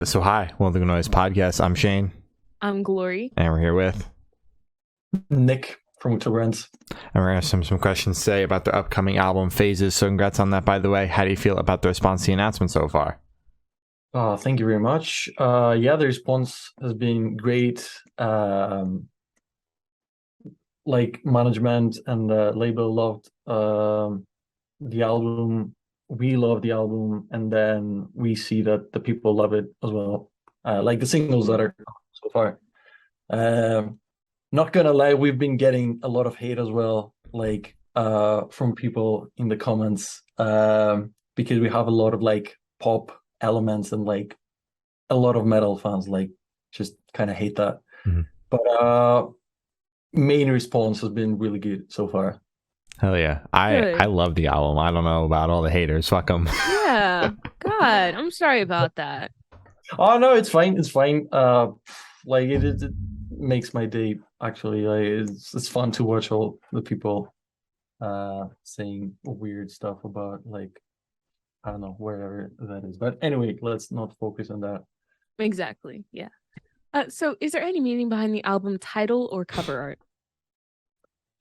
So hi, welcome to Noise Podcast. I'm Shane, I'm Glory. and we're here with, Nick from Torrents. and we're gonna have some questions today about the upcoming album Phases. So congrats on that, by the way. How do you feel about the response to the announcement so far? Thank you very much. The response has been great. Like management and the label loved the album. We love the album, and then we see that the people love it as well. Like the singles that are so far. Not gonna lie, we've been getting a lot of hate as well, like from people in the comments, because we have a lot of like pop elements and like a lot of metal fans like just kind of hate that. Mhm. But main response has been really good so far. Hell yeah, I love the album. I don't know about all the haters. Fuck them. Yeah. God, I'm sorry about that. Oh no, it's fine. It's fine. Like it makes my day actually. Like it's fun to watch all the people saying weird stuff about like I don't know wherever that is. But anyway, let's not focus on that. Exactly. Yeah. So is there any meaning behind the album title or cover art?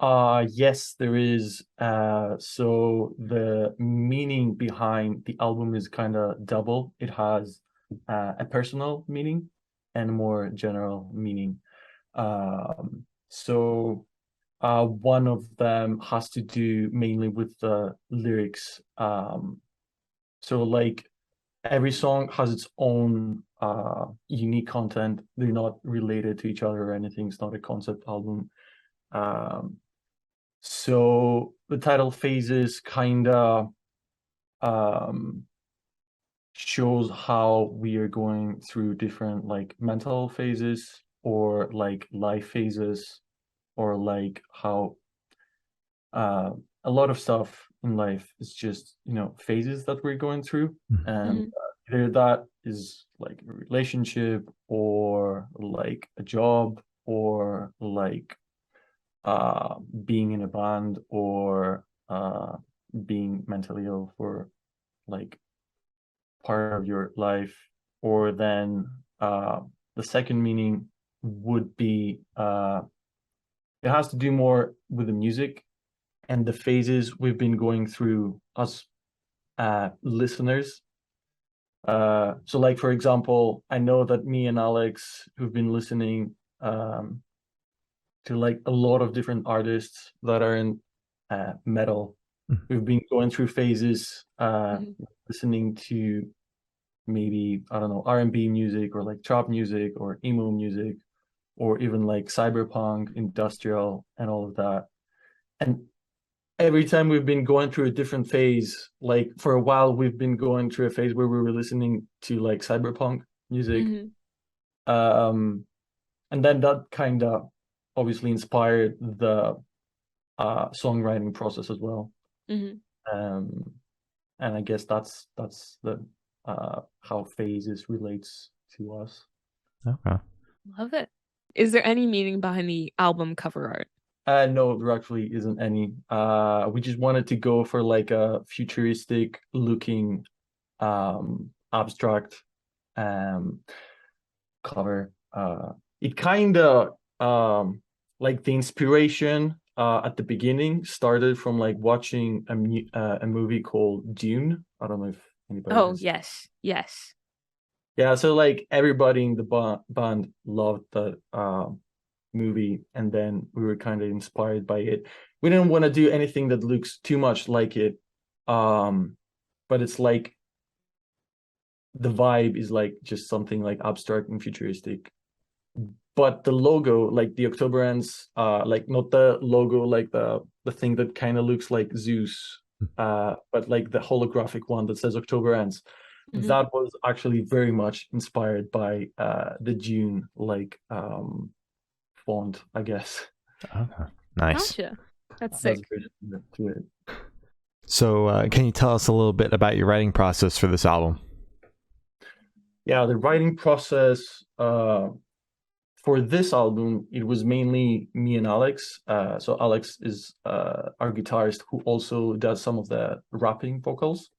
Yes, there is. So the meaning behind the album is kind of double. It has a personal meaning and a more general meaning. So one of them has to do mainly with the lyrics. So like every song has its own unique content. They're not related to each other or anything. It's not a concept album. Um, so the title Phases kind of shows how we are going through different like mental phases or like life phases or like how a lot of stuff in life is just phases that we're going through, and either that is like a relationship or like a job or like being in a band or being mentally ill for like part of your life. Or then the second meaning would be it has to do more with the music and the phases we've been going through as listeners. So like for example, I know that me and Alex, who've been listening to like a lot of different artists that are in metal, we've been going through phases listening to maybe I don't know R&B music or like trap music or emo music or even like cyberpunk, industrial, and all of that. And every time we've been going through a different phase, like for a while we've been going through a phase where we were listening to like cyberpunk music. Um and then that kind of obviously inspired the songwriting process as well. Um and I guess that's the how phases relates to us. Okay. Love it. Is there any meaning behind the album cover art? No, there actually isn't any. We just wanted to go for like a futuristic looking abstract cover. It kind of like the inspiration at the beginning started from like watching a movie called Dune. I don't know if anybody Oh, has. yes. Yeah, so like everybody in the band loved that movie, and then we were kind of inspired by it. We didn't want to do anything that looks too much like it, but it's like the vibe is like just something like abstract and futuristic. But the logo, like the October ends, like not the logo, like the thing that kind of looks like Zeus, but like the holographic one that says October ends. That was actually very much inspired by the Dune like font, I guess. Okay. Nice. Gotcha. That's sick. To it. So can you tell us a little bit about your writing process for this album? Yeah, the writing process for this album, it was mainly me and Alex. So Alex is our guitarist who also does some of the rapping vocals.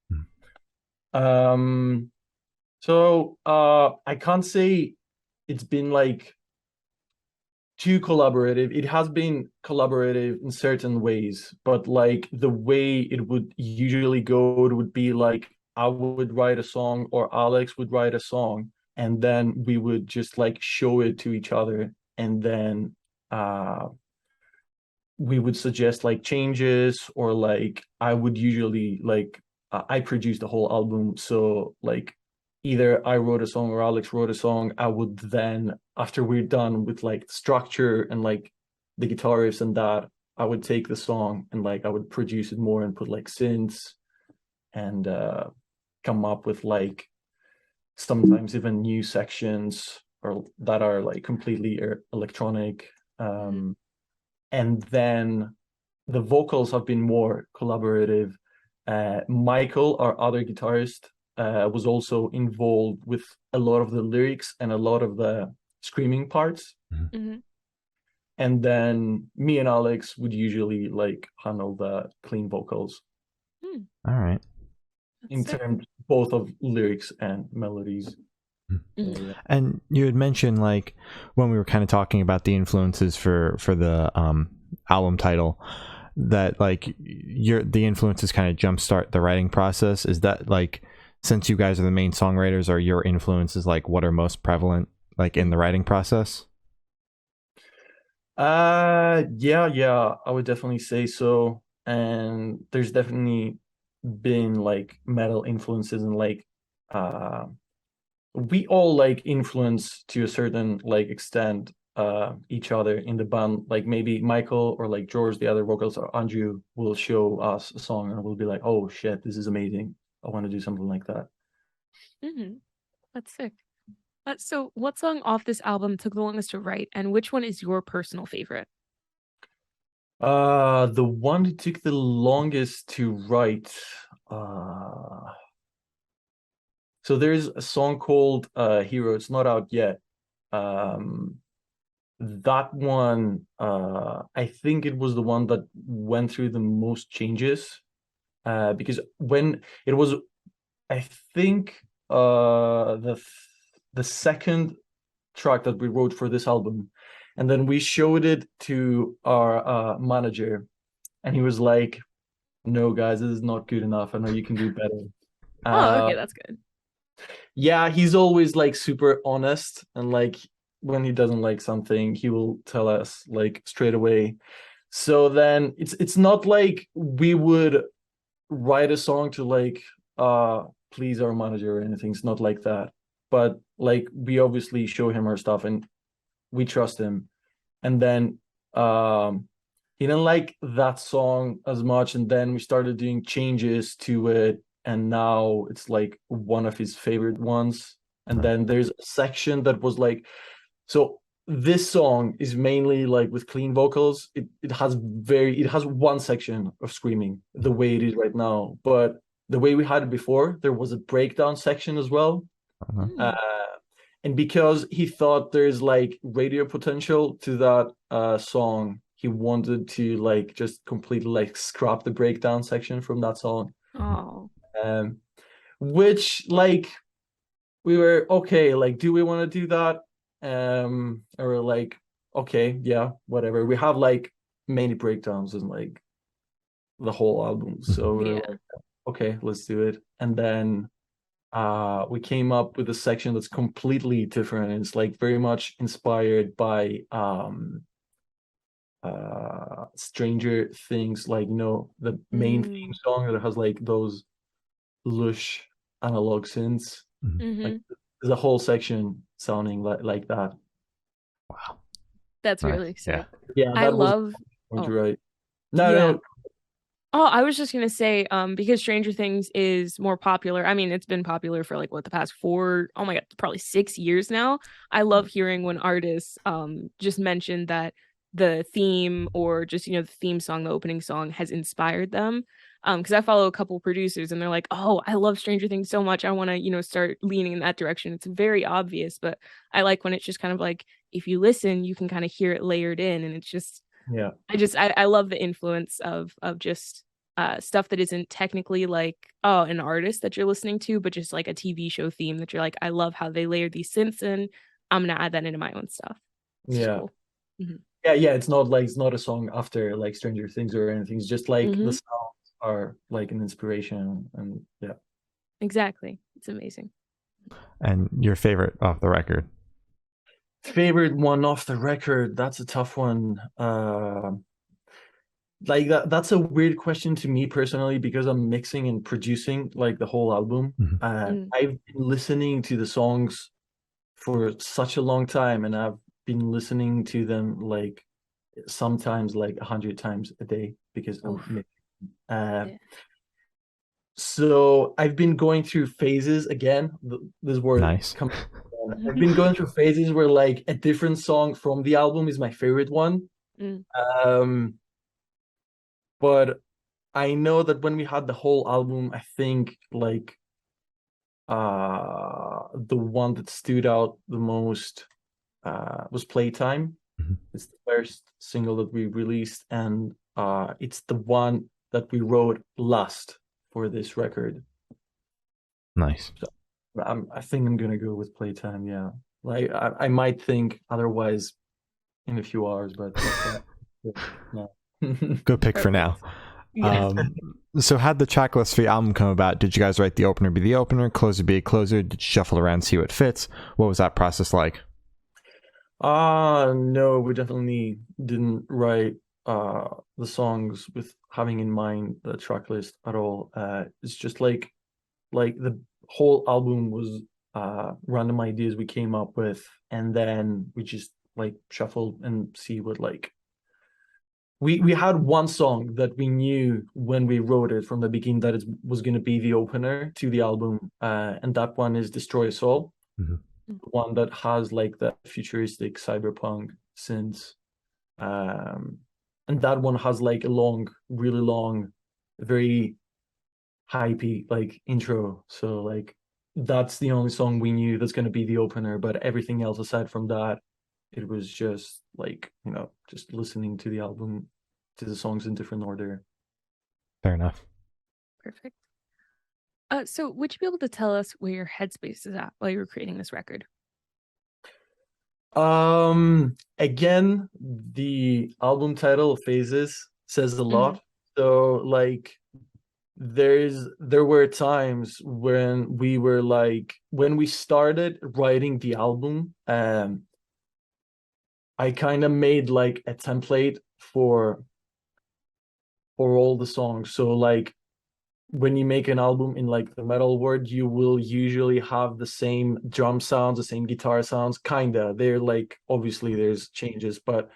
So I can't say it's been like too collaborative. It has been collaborative in certain ways, but like the way it would usually go, it would be like I would write a song or Alex would write a song, and then we would just like show it to each other, and then uh we would suggest like changes, or like I would usually like I produced the whole album, so like either I wrote a song or Alex wrote a song. I would then, after we're done with like structure and like the guitar riffs and that, I would take the song and like I would produce it more and put like synths and come up with like sometimes even new sections or that are like completely electronic. And then the vocals have been more collaborative. Michael, our other guitarist, was also involved with a lot of the lyrics and a lot of the screaming parts. Mm-hmm. And then me and Alex would usually like handle the clean vocals. All right. In terms both of lyrics and melodies. Mm-hmm. So, yeah. And you had mentioned like when we were kind of talking about the influences for the album title, that like the influences kind of jumpstart the writing process. Is that like, since you guys are the main songwriters, are your influences like what are most prevalent like in the writing process? Yeah, I would definitely say so. And there's definitely been like metal influences, and like we all like influence to a certain like extent each other in the band. Like maybe Michael or like George, the other vocals, or Andrew will show us a song and we'll be like, oh shit, this is amazing, I want to do something like that. Mm-hmm. That's sick. So what song off this album took the longest to write, and which one is your personal favorite? The one that took the longest to write, so there's a song called Hero. It's not out yet. That one, I think it was the one that went through the most changes. Because when it was, I think the second track that we wrote for this album, and then we showed it to our manager, and he was like, "No, guys, this is not good enough. I know you can do better." Oh, okay, that's good. Yeah, he's always like super honest, and like when he doesn't like something, he will tell us like straight away. So then it's not like we would write a song to like please our manager or anything. It's not like that. But like we obviously show him our stuff and we trust him. And then he didn't like that song as much, and then we started doing changes to it, and now it's like one of his favorite ones. And then there's a section that was like, so this song is mainly like with clean vocals. It has one section of screaming the way it is right now, but the way we had it before, there was a breakdown section as well. And because he thought there's like radio potential to that song, he wanted to like just completely like scrap the breakdown section from that song. Oh. Which like we were okay, like, do we want to do that? Or like, okay, yeah, whatever. We have like many breakdowns in like the whole album, so we're Yeah. like, okay, let's do it. And then we came up with a section that's completely different. It's like very much inspired by Stranger Things, like the main theme song that has like those lush analog synths. Like there's a whole section sounding like that. Wow, That's nice. really sick. Yeah, I that was love. right. Yeah. No. Oh, I was just gonna say, because Stranger Things is more popular. I mean, it's been popular for like what, the past oh my God, probably 6 years now. I love hearing when artists just mention that the theme, or just the theme song, the opening song, has inspired them. Because I follow a couple producers and they're like, "Oh, I love Stranger Things so much. I want to, start leaning in that direction." It's very obvious, but I like when it's just kind of like, if you listen, you can kind of hear it layered in, and it's just, Yeah. I love the influence of just stuff that isn't technically like, oh, an artist that you're listening to, but just like a TV show theme that you're like, I love how they layered these synths in. I'm gonna add that into my own stuff. It's just Yeah. cool. Mm-hmm. Yeah, it's not a song after like Stranger Things or anything. It's just like the sounds are like an inspiration, and yeah. Exactly. It's amazing. And your favorite off the record? Favorite one off the record, that's a tough one. Like that's a weird question to me personally, because I'm mixing and producing like the whole album. I've been listening to the songs for such a long time, and I've been listening to them like sometimes like 100 times a day because I'm mixing. Yeah. So I've been going through phases again. This word Nice. I've been going through phases where like a different song from the album is my favorite one. But I know that when we had the whole album, I think like the one that stood out the most was Playtime. It's the first single that we released, and it's the one that we wrote last for this record. Nice. So I think I'm gonna go with Playtime. Yeah, like I might think otherwise in a few hours, but no. Good pick for now. Yeah. So how'd the tracklist for the album come about? Did you guys write the opener be the opener, closer be a closer? Did you shuffle around, see what fits? What was that process like? No, we definitely didn't write the songs with having in mind the track list at all. It's just like the whole album was random ideas we came up with, and then we just like shuffled and see what like we had one song that we knew when we wrote it from the beginning that it was going to be the opener to the album, and that one is Destroy Us All. One that has like the futuristic cyberpunk synths, and that one has like a really long, very hypey like intro. So like that's the only song we knew that's going to be the opener, but everything else aside from that, it was just like, just listening to the album, to the songs in different order. Fair enough. Perfect. So would you be able to tell us where your headspace is at while you were creating this record? Again, the album title, Phases, says a lot. So like there were times when we were like, when we started writing the album, I kind of made like a template for all the songs. So like when you make an album in like the metal world, you will usually have the same drum sounds, the same guitar sounds, kinda. They're like, obviously there's changes, but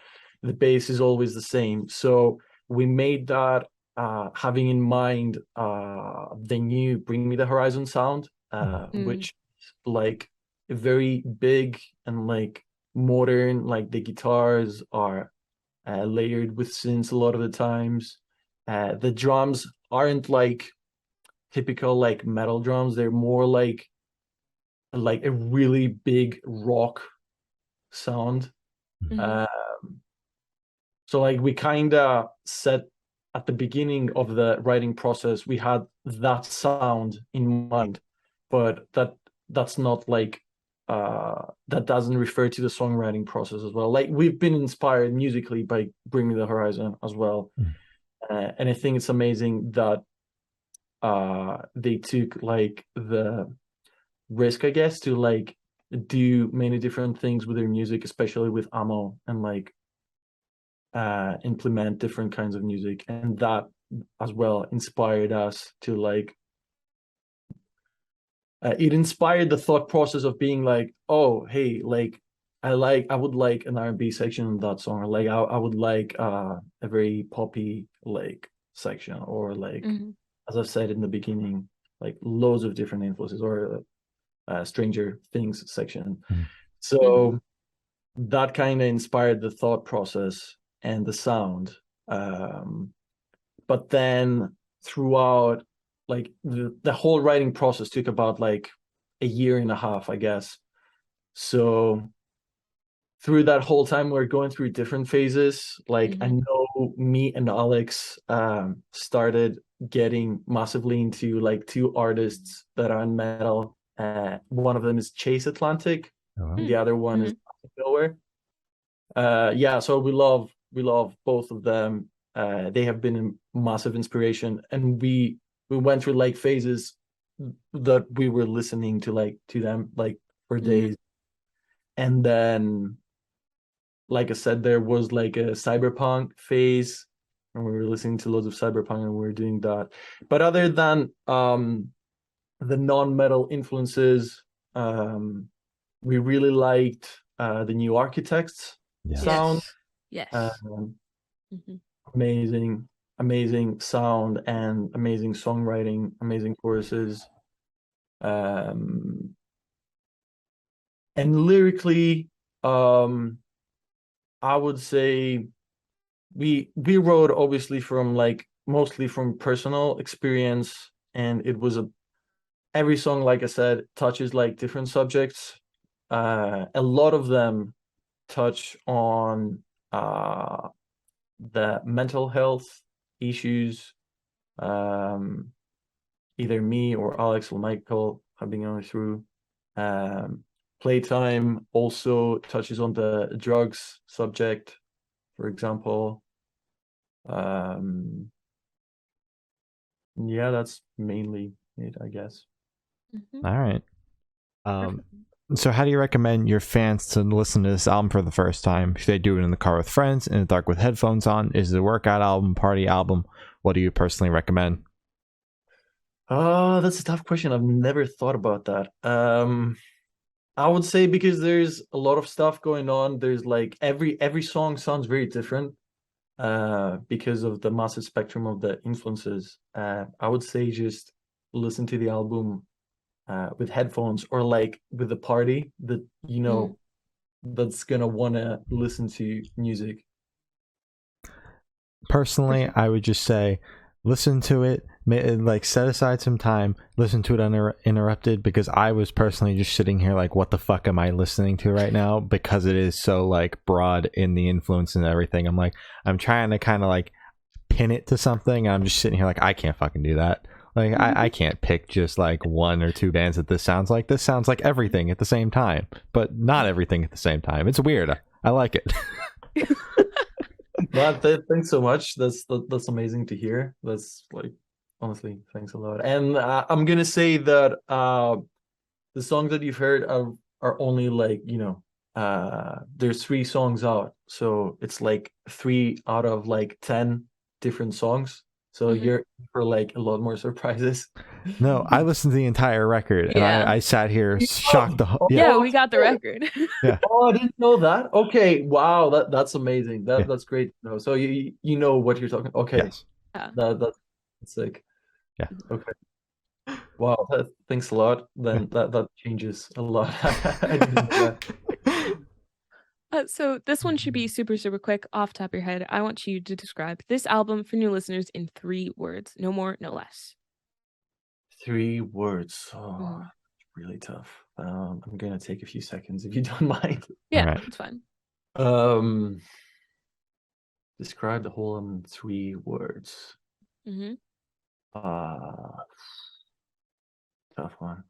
the bass is always the same. So we made that having in mind the new Bring Me the Horizon sound, which is like very big and like modern. Like the guitars are layered with synths a lot of the times. The drums aren't like typical like metal drums. They're more like a really big rock sound. So like we kind of set at the beginning of the writing process, we had that sound in mind, but that's not like that doesn't refer to the songwriting process as well. Like we've been inspired musically by Bring Me the Horizon as well. And I think it's amazing that they took like the risk, I guess, to like do many different things with their music, especially with Ammo, and like implement different kinds of music. And that as well inspired us to like it inspired the thought process of being like, oh hey, like I would like an R&B section in that song, or like I would like a very poppy like section, or like as I've said in the beginning, like loads of different influences, or Stranger Things section. So that kind of inspired the thought process and the sound. But then throughout, like the whole writing process took about like a year and a half, I guess. So through that whole time, we're going through different phases. Like I know me and Alex started getting massively into like two artists that are in metal. One of them is Chase Atlantic, and the other one is Nowhere. Yeah, so we love both of them. They have been a massive inspiration, and we went through like phases that we were listening to them like for days, and then like I said, there was like a cyberpunk phase, and we were listening to loads of cyberpunk, and we were doing that. But other than the non-metal influences, we really liked the New Architects sound. Yes. Amazing sound and amazing songwriting, amazing choruses. And lyrically, I would say we wrote obviously from like mostly from personal experience, and it was every song, like I said, touches like different subjects. A lot of them touch on the mental health issues either me or Alex or Michael have been going through. Playtime also touches on the drugs subject, for example. Yeah, that's mainly it, I guess. All right. So how do you recommend your fans to listen to this album for the first time? Should they do it in the car with friends, in the dark with headphones on? Is it a workout album, party album? What do you personally recommend? That's a tough question. I've never thought about that. I would say because there's a lot of stuff going on. There's like every song sounds very different because of the massive spectrum of the influences. I would say just listen to the album with headphones or like with a party that that's gonna wanna listen to music. Personally, I would just say listen to it, like set aside some time, listen to it uninterrupted, because I was personally just sitting here like, what the fuck am I listening to right now? Because it is so like broad in the influence and everything. I'm like, I'm trying to kind of like pin it to something, and I'm just sitting here like, I can't fucking do that. Like I can't pick just like one or two bands that this sounds like. This sounds like everything at the same time, but not everything at the same time. It's weird. I like it. Well, thanks so much. That's amazing to hear. That's like, honestly, thanks a lot. And I'm gonna say that the songs that you've heard are only like there's 3 songs out, so it's like 3 out of like 10 different songs. So you're for like a lot more surprises. No, I listened to the entire record, and I sat here shocked. Yeah, we got the record. Yeah. Oh, I didn't know that. Okay, wow, that's amazing. That's great to know. So you know what you're talking. Okay, yes. that's sick. Yeah. Okay. Wow, thanks a lot. Then that changes a lot. I didn't know that. So this one should be super, super quick off the top of your head. I want you to describe this album for new listeners in 3 words. No more, no less. 3 words. Oh, really tough. I'm gonna take a few seconds if you don't mind. Yeah, right. It's fine. Describe the whole in 3 words. Tough one.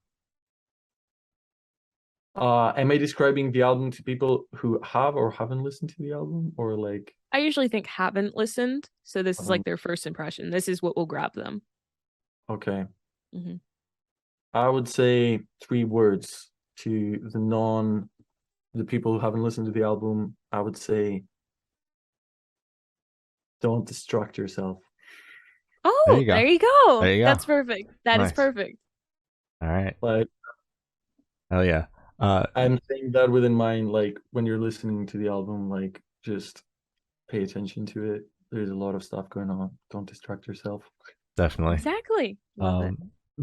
Am I describing the album to people who have or haven't listened to the album, or like? I usually think haven't listened, so this is like their first impression. This is what will grab them. Okay. I would say 3 words to the people who haven't listened to the album. I would say, don't distract yourself. Oh, there you go. There you go. That's perfect. That is perfect. All right. Like, hell yeah. I'm saying that within mind, like when you're listening to the album, like just pay attention to it. There's a lot of stuff going on. Don't distract yourself. Definitely. Exactly. Love it.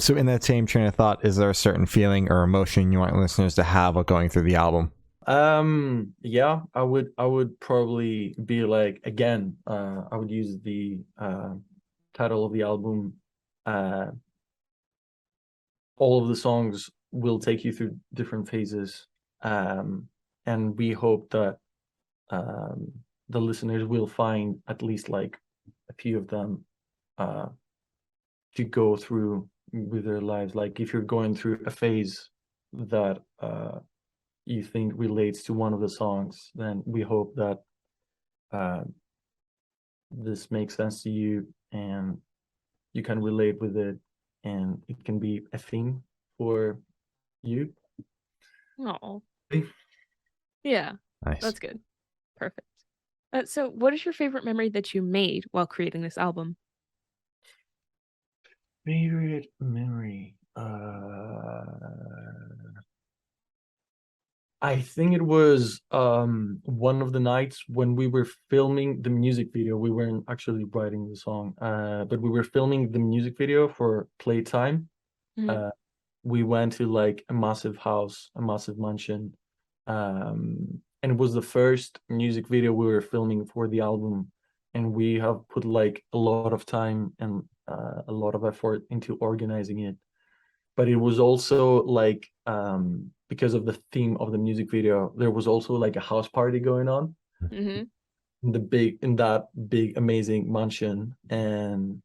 So in that same train of thought, is there a certain feeling or emotion you want listeners to have while going through the album? Yeah, I would probably be like, again, I would use the title of the album. All of the songs will take you through different phases, and we hope that the listeners will find at least like a few of them to go through with their lives. Like if you're going through a phase that you think relates to one of the songs, then we hope that this makes sense to you and you can relate with it, and it can be a theme for you. Oh, yeah, Nice. that's good. Perfect. So, what is your favorite memory that you made while creating this album? Favorite memory. I think it was one of the nights when we were filming the music video. We weren't actually writing the song, but we were filming the music video for Playtime. Mhm. Uh, we went to like a massive house, a massive mansion, and it was the first music video we were filming for the album, and we have put like a lot of time and a lot of effort into organizing it. But it was also like because of the theme of the music video, there was also like a house party going on Mhm. in that big amazing mansion. And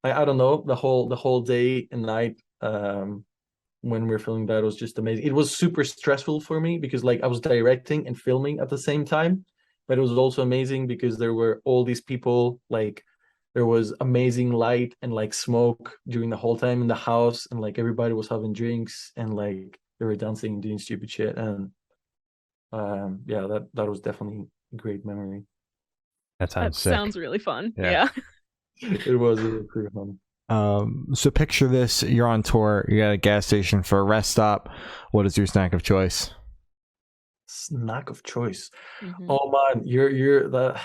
I don't know, the whole day and night when we were filming that was just amazing. It was super stressful for me because like I was directing and filming at the same time, but it was also amazing because there were all these people, like there was amazing light and like smoke during the whole time in the house, and like everybody was having drinks and like they were dancing and doing stupid shit. And yeah, that was definitely a great memory. That That sounds sick. sounds really fun. Yeah. Yeah. It was pretty fun. So picture this: you're on tour, you're at a gas station for a rest stop. What is your snack of choice? Snack of choice. Mhm. Oh man, you're that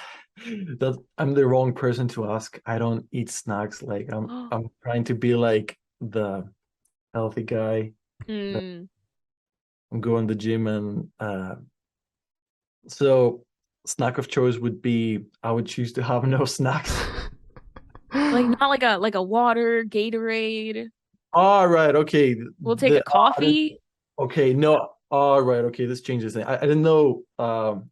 I'm the wrong person to ask. I don't eat snacks. Like I'm trying to be like the healthy guy. That Mm. I'm going to the gym, and so snack of choice would be I would choose to have no snacks. Like not like a water, Gatorade. All right, okay. We'll take a coffee. Okay, no. All right, okay. This changes things. I didn't know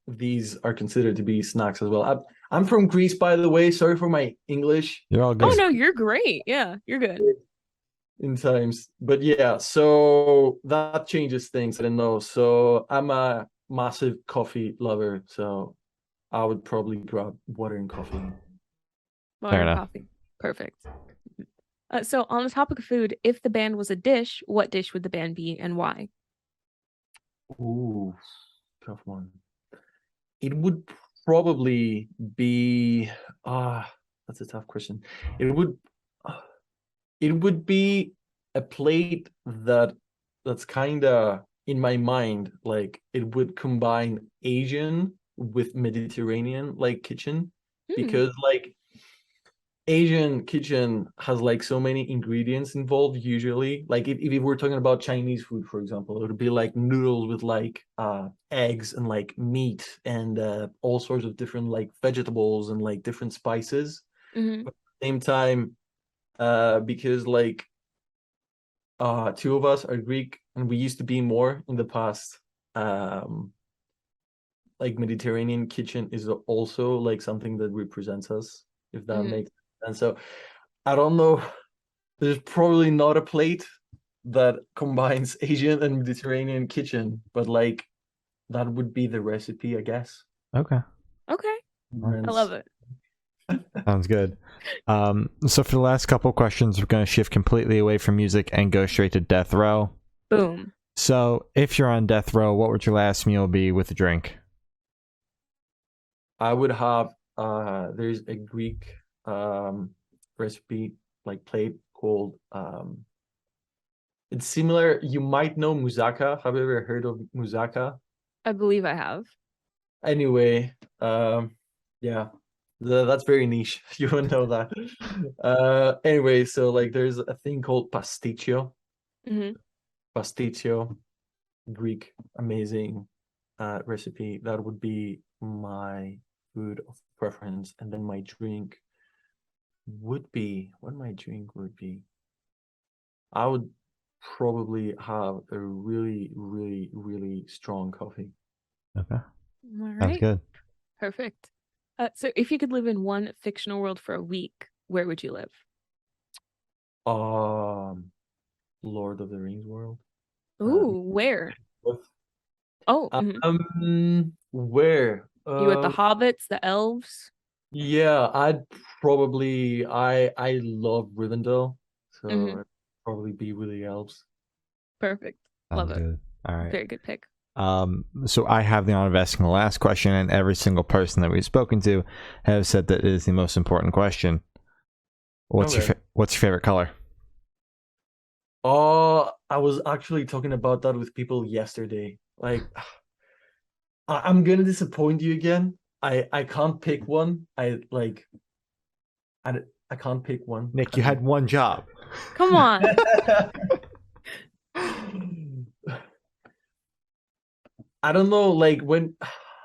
these are considered to be snacks as well. I'm from Greece, by the way. Sorry for my English. You're all Oh good. no, you're great. Yeah, you're good. In times. But yeah, so that changes things. I don't know. So I'm a massive coffee lover, so I would probably grab water and coffee. Fair Water and enough. coffee. Perfect. So on the topic of food, if the band was a dish, what dish would the band be and why? Ooh, tough one. It would probably be that's a tough question. It would uh, it would be a plate that's kind of in my mind, like it would combine Asian with Mediterranean like kitchen, Hmm. because like Asian kitchen has like so many ingredients involved usually. Like if we're talking about Chinese food, for example, it would be like noodles with like eggs and like meat and all sorts of different like vegetables and like different spices. Hmm. But at the same time, because like two of us are Greek and we used to be more in the past, um, like Mediterranean kitchen is also like something that represents us, if that Hmm. makes sense. So I don't know. There's probably not a plate that combines Asian and Mediterranean kitchen, but like that would be the recipe, I guess. Okay. Okay. I And love it. Sounds good. So for the last couple questions, we're going to shift completely away from music and go straight to death row. Boom. So if you're on death row, what would your last meal be with a drink? I would have there's a Greek recipe like plate called it's similar. You might know moussaka. Have you ever heard of moussaka? I believe I have. Anyway, yeah, that's very niche. You wouldn't know that. Anyway, so like there's a thing called pasticcio. Hmm. Pasticcio, Greek, amazing recipe. That would be my food of preference, and then my drink would be what my drink would be. I would probably have a really, really, really strong coffee. Okay. All Sounds right. good. Perfect. So if you could live in one fictional world for a week, where would you live? Lord of the Rings world. Ooh, where? Oh, Where? you with the hobbits, the elves? Yeah, I love Rivendell, so Hmm. I'd probably be with the elves. Perfect. Love Sounds it. good. All right. Very good pick. So I have the honor of asking the last question, and every single person that we've spoken to has said that it is the most important question. What's Okay. what's your favorite color? Oh, I was actually talking about that with people yesterday. Like, I'm gonna disappoint you again. I can't pick one. I can't pick one. Nick, you had one job. Come on. I don't know, like when.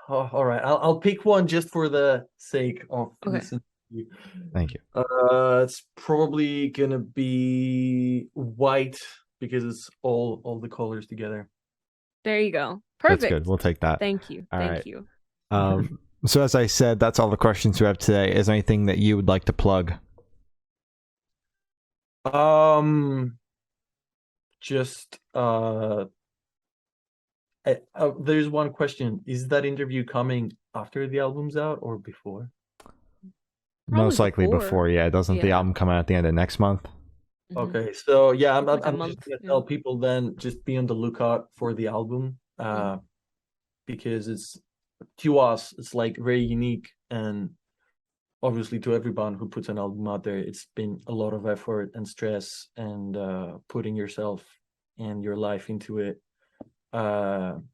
Oh, all right, I'll pick one just for the sake of Okay. this interview. Thank you. It's probably gonna be white because it's all the colors together. There you go. Perfect. That's good. We'll take that. Thank you. All Thank right. you. So as I said, that's all the questions we have today. Is there anything that you would like to plug? Just there's one question. Is that interview coming after the album's out or before? Probably Most likely before. Yeah, doesn't the Yeah. album come out at the end of next month? Mhm. Okay, so yeah, It's like a I'm month, just gonna yeah. tell people then just be on the lookout for the album, because it's to us it's like very unique, and obviously to everyone who puts an album out there, it's been a lot of effort and stress and putting yourself and your life into it.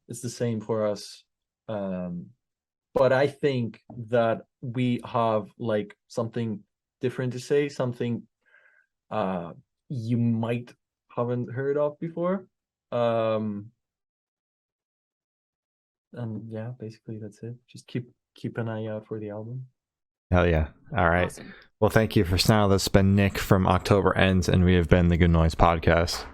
It's the same for us. But I think that we have like something different to say, something you might haven't heard of before. And yeah, basically that's it. Just keep an eye out for the album. Hell yeah. All right. Awesome. Well, thank you for now. This has been Nick from October Ends, and we have been the Good Noise Podcast.